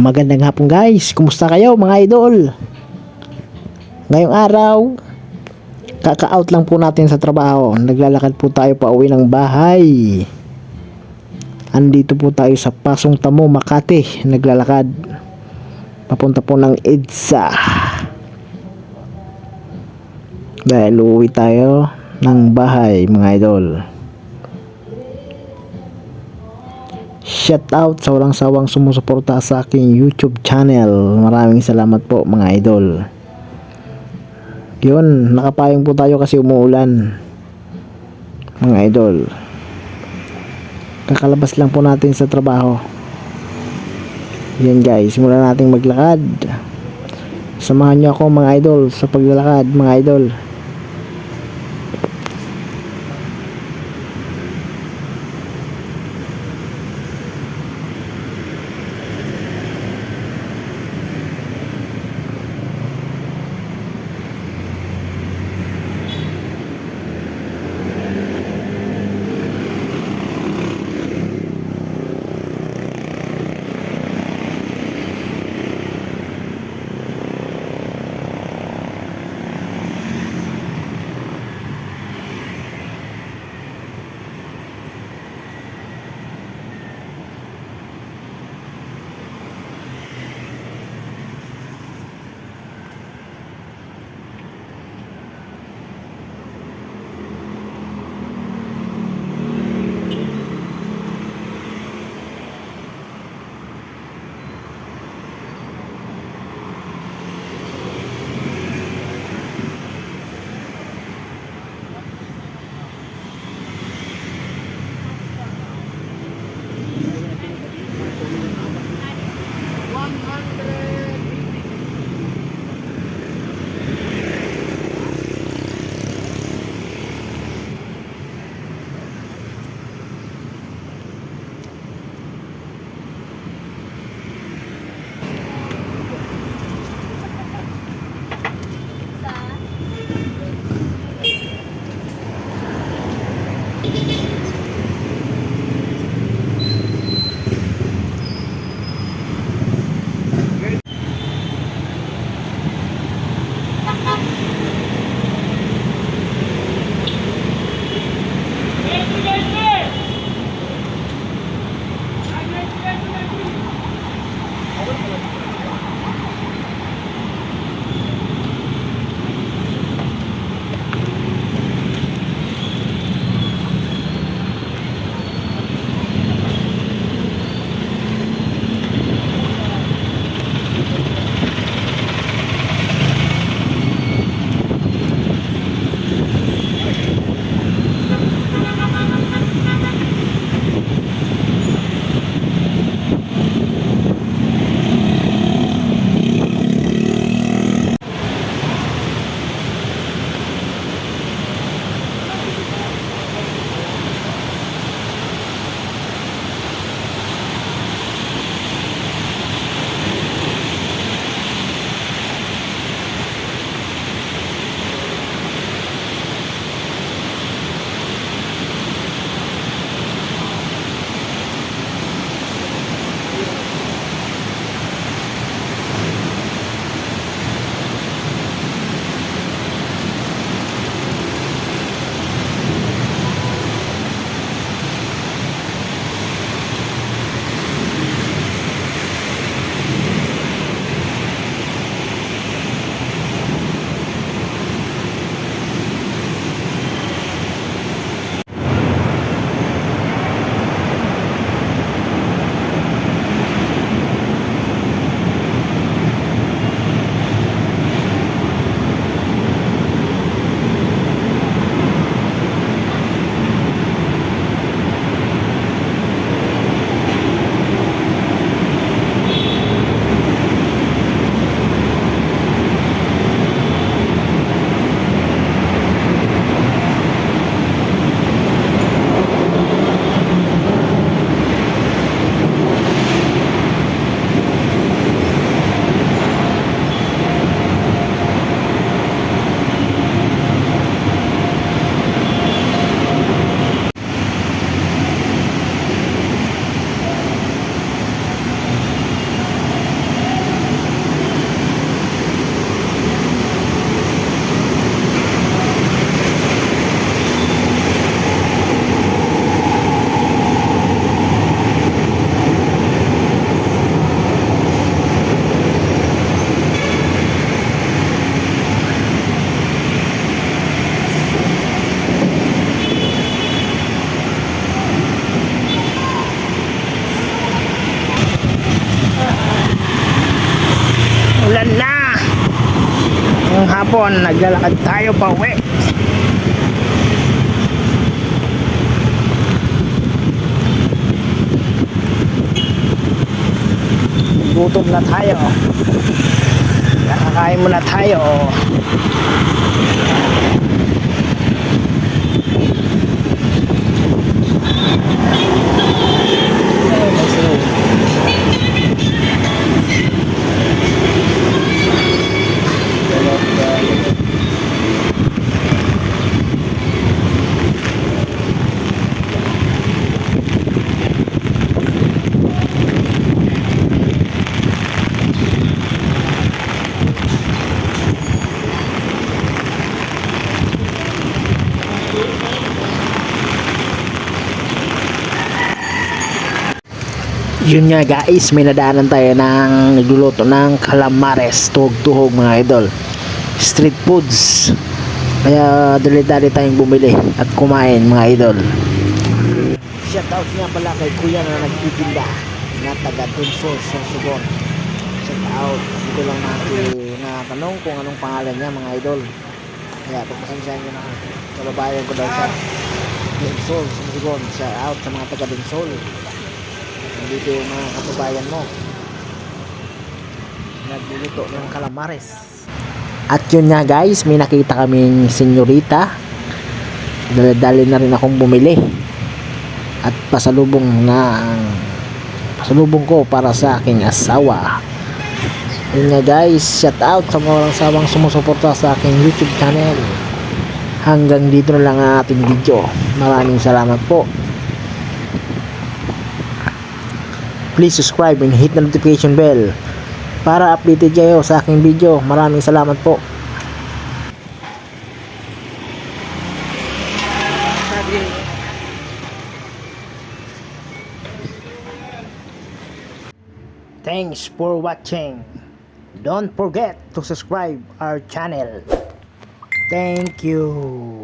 Magandang hapon guys, kumusta kayo mga idol? Ngayong araw, kaka-out lang po natin sa trabaho. Naglalakad po tayo pa uwi ng bahay. Andito po tayo sa Pasong Tamo, Makati. Naglalakad papunta po ng EDSA. Dahil uuwi tayo ng bahay mga idol. Shout out sa walang sawang sumusuporta sa aking YouTube channel. Maraming salamat po mga idol. Yun, nakapayong po tayo kasi umuulan mga idol. Kakalabas lang po natin sa trabaho. Yan guys, simulan nating maglakad. Samahan nyo ako mga idol sa paglalakad mga idol. Sugon, naglalakad tayo pa uwi. Gutom na tayo. Nakakain muna tayo. Yun nga guys, may nadaanan tayo ng nagluluto ng calamares, tuhog-tuhog mga idol, street foods, kaya dali-dali tayong bumili at kumain mga idol. Shoutout nga pala kay kuya na nagtitinda na taga Tunsol sa Sugon. Shoutout, dito lang natin na tanong kung anong pangalan niya mga idol, kaya pagpasensyahan nyo na, kababayan ko daw siya. Tunsol sa Sugon, shoutout sa mga taga Tunsol. Dito yung mga kababayan mo nagluluto ng calamares. At yun nga guys, may nakita kaming senyorita, dali-dali na rin akong bumili at pasalubong ko para sa aking asawa. Yun nga guys, shout out sa mga walang sawang sumusuporta sa aking YouTube channel. Hanggang dito na lang ang ating video. Maraming salamat po. Please subscribe and hit the notification bell para updated kayo sa aking video. Maraming salamat po. Thanks for watching. Don't forget to subscribe our channel. Thank you.